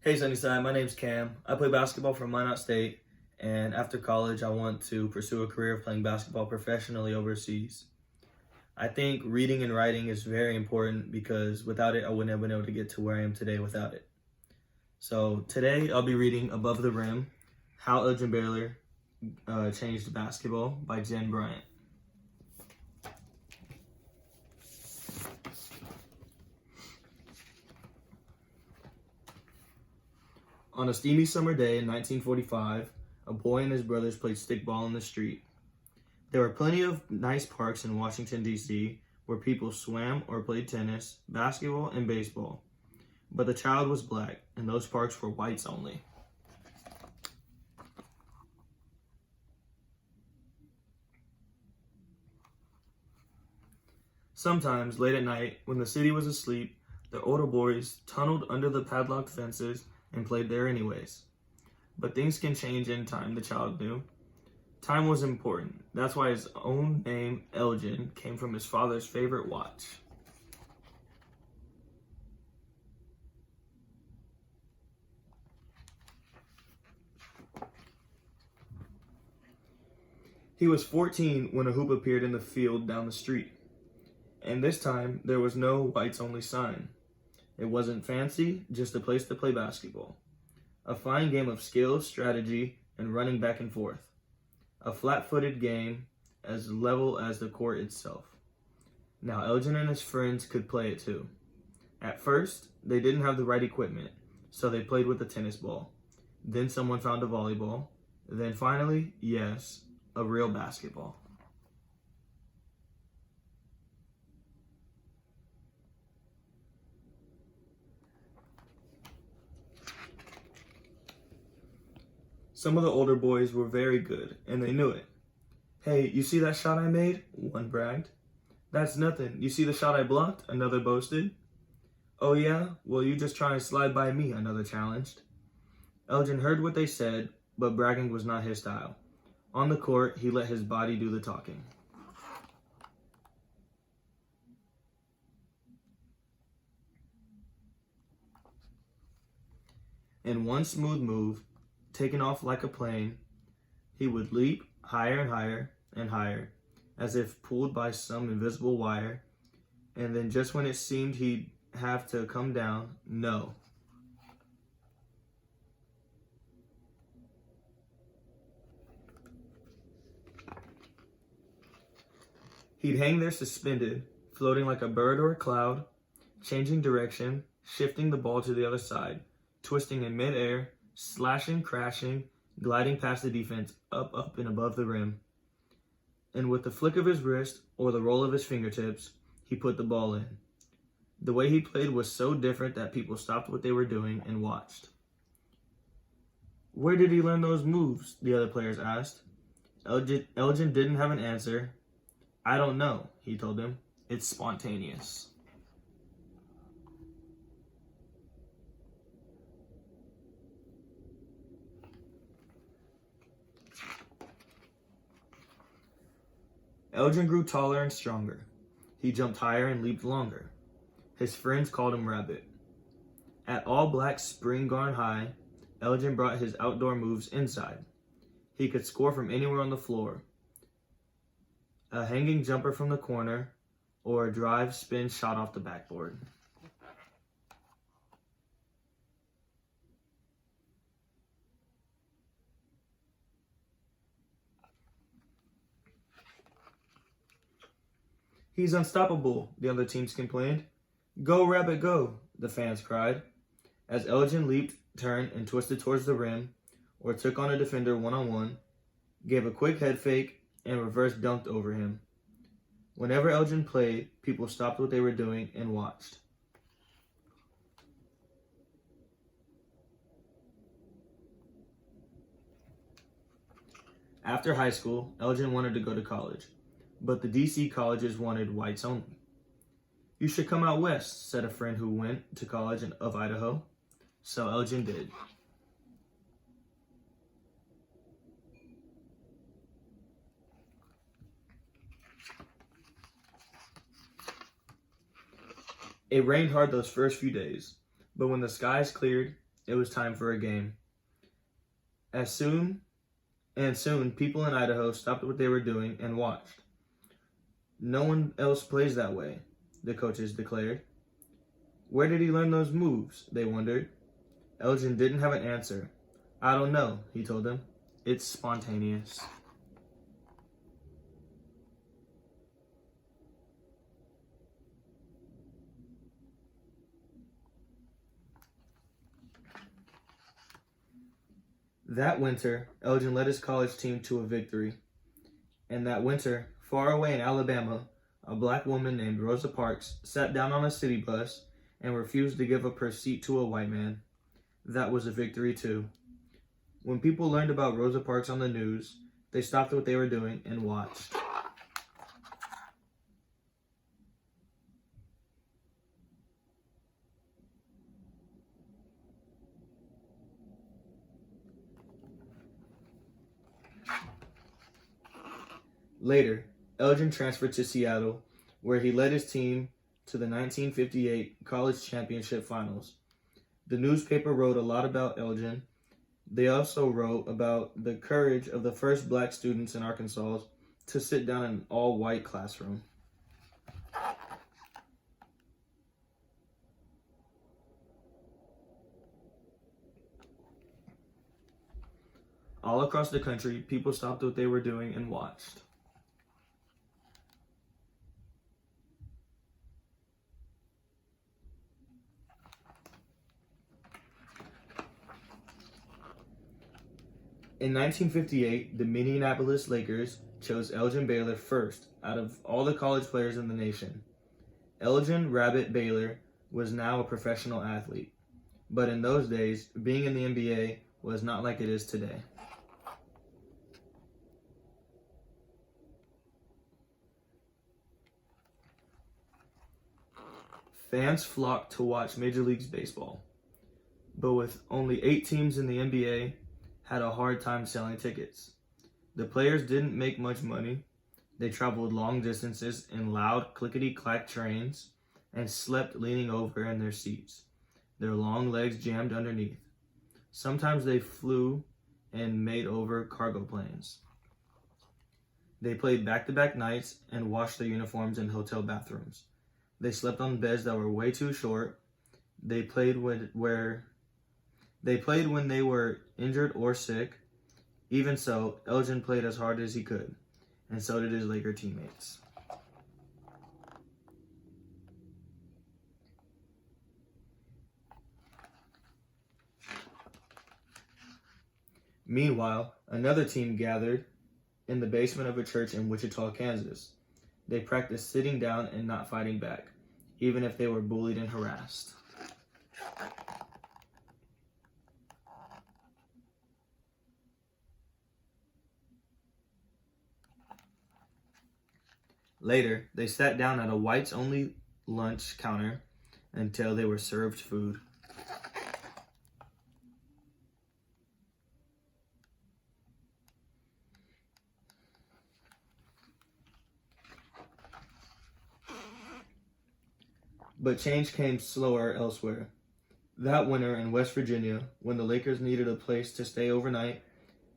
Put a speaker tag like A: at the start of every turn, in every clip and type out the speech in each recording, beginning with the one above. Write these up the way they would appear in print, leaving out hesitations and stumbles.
A: Hey Sunnyside, my name's Cam. I play basketball for Minot State, and after college, I want to pursue a career of playing basketball professionally overseas. I think reading and writing is very important because without it, I wouldn't have been able to get to where I am today without it. So today, I'll be reading Above the Rim, How Elgin Baylor Changed Basketball by Jen Bryant. On a steamy summer day in 1945, a boy and his brothers played stickball in the street. There were plenty of nice parks in Washington, D.C., where people swam or played tennis, basketball, and baseball. But the child was black, and those parks were whites only. Sometimes, late at night, when the city was asleep, the older boys tunneled under the padlocked fences and played there anyways. But things can change in time, the child knew. Time was important. That's why his own name, Elgin, came from his father's favorite watch. He was 14 when a hoop appeared in the field down the street. And this time, there was no whites only sign. It wasn't fancy, just a place to play basketball. A fine game of skill, strategy, and running back and forth. A flat-footed game as level as the court itself. Now Elgin and his friends could play it too. At first, they didn't have the right equipment, so they played with a tennis ball. Then someone found a volleyball. Then finally, yes, a real basketball. Some of the older boys were very good, and they knew it. Hey, you see that shot I made? One bragged. That's nothing. You see the shot I blocked? Another boasted. Oh yeah? Well, you just try and slide by me, another challenged. Elgin heard what they said, but bragging was not his style. On the court, he let his body do the talking. In one smooth move, taking off like a plane, he would leap higher and higher and higher, as if pulled by some invisible wire, and then just when it seemed he'd have to come down, no. He'd hang there suspended, floating like a bird or a cloud, changing direction, shifting the ball to the other side, twisting in midair, slashing, crashing, gliding past the defense, up, and above the rim. And with the flick of his wrist or the roll of his fingertips, he put the ball in. The way he played was so different that people stopped what they were doing and watched. Where did he learn those moves? The other players asked. Elgin didn't have an answer. I don't know, he told them. It's spontaneous. Elgin grew taller and stronger. He jumped higher and leaped longer. His friends called him Rabbit. At all-black Spring Garden High, Elgin brought his outdoor moves inside. He could score from anywhere on the floor. A hanging jumper from the corner, or a drive spin shot off the backboard. He's unstoppable, the other teams complained. Go, Rabbit, go, the fans cried. As Elgin leaped, turned, and twisted towards the rim, or took on a defender one-on-one, gave a quick head fake, and reverse dunked over him. Whenever Elgin played, people stopped what they were doing and watched. After high school, Elgin wanted to go to college, but the DC colleges wanted whites only. You should come out west, said a friend who went to college of Idaho. So Elgin did. It rained hard those first few days, but when the skies cleared, It was time for a game. As soon people in Idaho stopped what they were doing and watched. No one else plays that way, the coaches declared. Where did he learn those moves? They wondered. Elgin didn't have an answer. I don't know, he told them. It's spontaneous. That winter, Elgin led his college team to a victory. And that winter, far away in Alabama, a black woman named Rosa Parks sat down on a city bus and refused to give up her seat to a white man. That was a victory too. When people learned about Rosa Parks on the news, they stopped what they were doing and watched. Later, Elgin transferred to Seattle, where he led his team to the 1958 college championship finals. The newspaper wrote a lot about Elgin. They also wrote about the courage of the first black students in Arkansas to sit down in an all-white classroom. All across the country, people stopped what they were doing and watched. In 1958, the Minneapolis Lakers chose Elgin Baylor first out of all the college players in the nation. Elgin Rabbit Baylor was now a professional athlete, but in those days, being in the NBA was not like it is today. Fans flocked to watch Major League Baseball, but with only 8 teams in the NBA, had a hard time selling tickets. The players didn't make much money. They traveled long distances in loud clickety-clack trains and slept leaning over in their seats, their long legs jammed underneath. Sometimes they flew and made over cargo planes. They played back-to-back nights and washed their uniforms in hotel bathrooms. They slept on beds that were way too short. They played when they were injured or sick. Even so, Elgin played as hard as he could, and so did his Laker teammates. Meanwhile, another team gathered in the basement of a church in Wichita, Kansas. They practiced sitting down and not fighting back, even if they were bullied and harassed. Later, they sat down at a whites-only lunch counter until they were served food. But change came slower elsewhere. That winter in West Virginia, when the Lakers needed a place to stay overnight,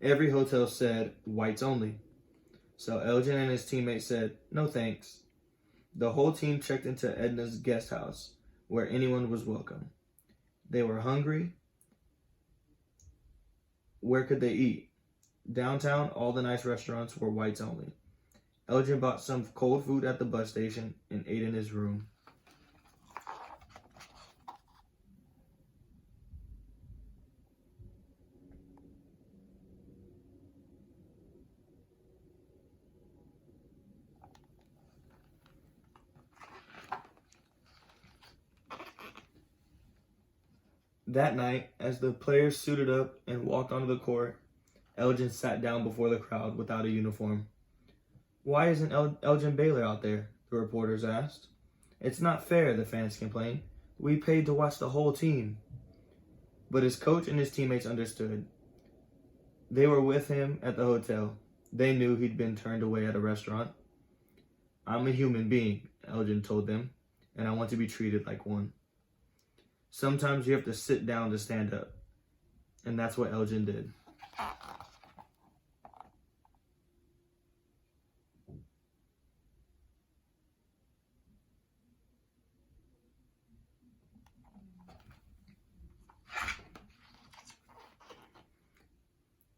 A: every hotel said whites only. So Elgin and his teammates said, no thanks. The whole team checked into Edna's guest house, where anyone was welcome. They were hungry. Where could they eat? Downtown, all the nice restaurants were whites only. Elgin bought some cold food at the bus station and ate in his room. That night, as the players suited up and walked onto the court, Elgin sat down before the crowd without a uniform. Why isn't Elgin Baylor out there? The reporters asked. It's not fair, the fans complained. We paid to watch the whole team. But his coach and his teammates understood. They were with him at the hotel. They knew he'd been turned away at a restaurant. I'm a human being, Elgin told them, and I want to be treated like one. Sometimes you have to sit down to stand up. and that's what Elgin did.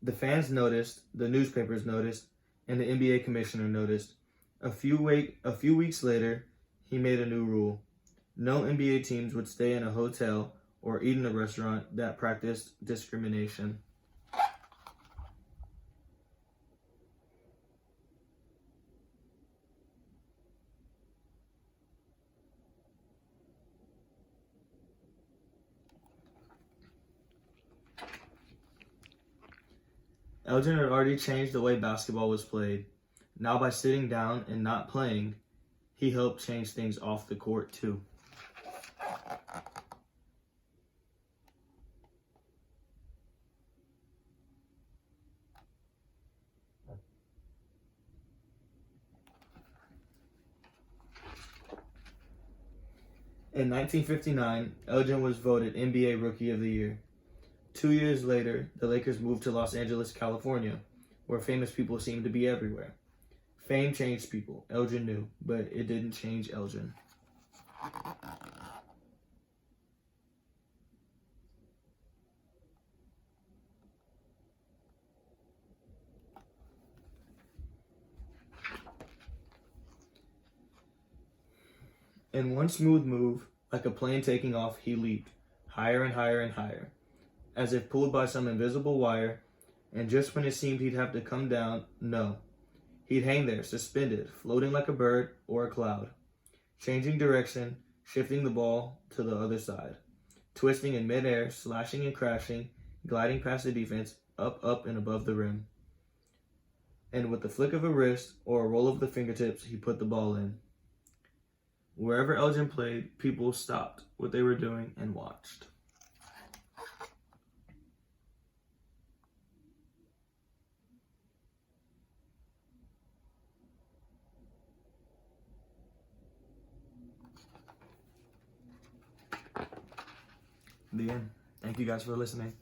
A: The fans noticed, the newspapers noticed, and the NBA commissioner noticed. A few weeks later, he made a new rule. No NBA teams would stay in a hotel or eat in a restaurant that practiced discrimination. Elgin had already changed the way basketball was played. Now, by sitting down and not playing, he helped change things off the court too. In 1959, Elgin was voted NBA Rookie of the Year. 2 years later, the Lakers moved to Los Angeles, California, where famous people seemed to be everywhere. Fame changed people, Elgin knew, but it didn't change Elgin. In one smooth move, like a plane taking off, he leaped, higher and higher and higher, as if pulled by some invisible wire, and just when it seemed he'd have to come down, no. He'd hang there, suspended, floating like a bird or a cloud, changing direction, shifting the ball to the other side, twisting in midair, slashing and crashing, gliding past the defense, up, and above the rim. And with the flick of a wrist or a roll of the fingertips, he put the ball in. Wherever Elgin played, people stopped what they were doing and watched. The end. Thank you guys for listening.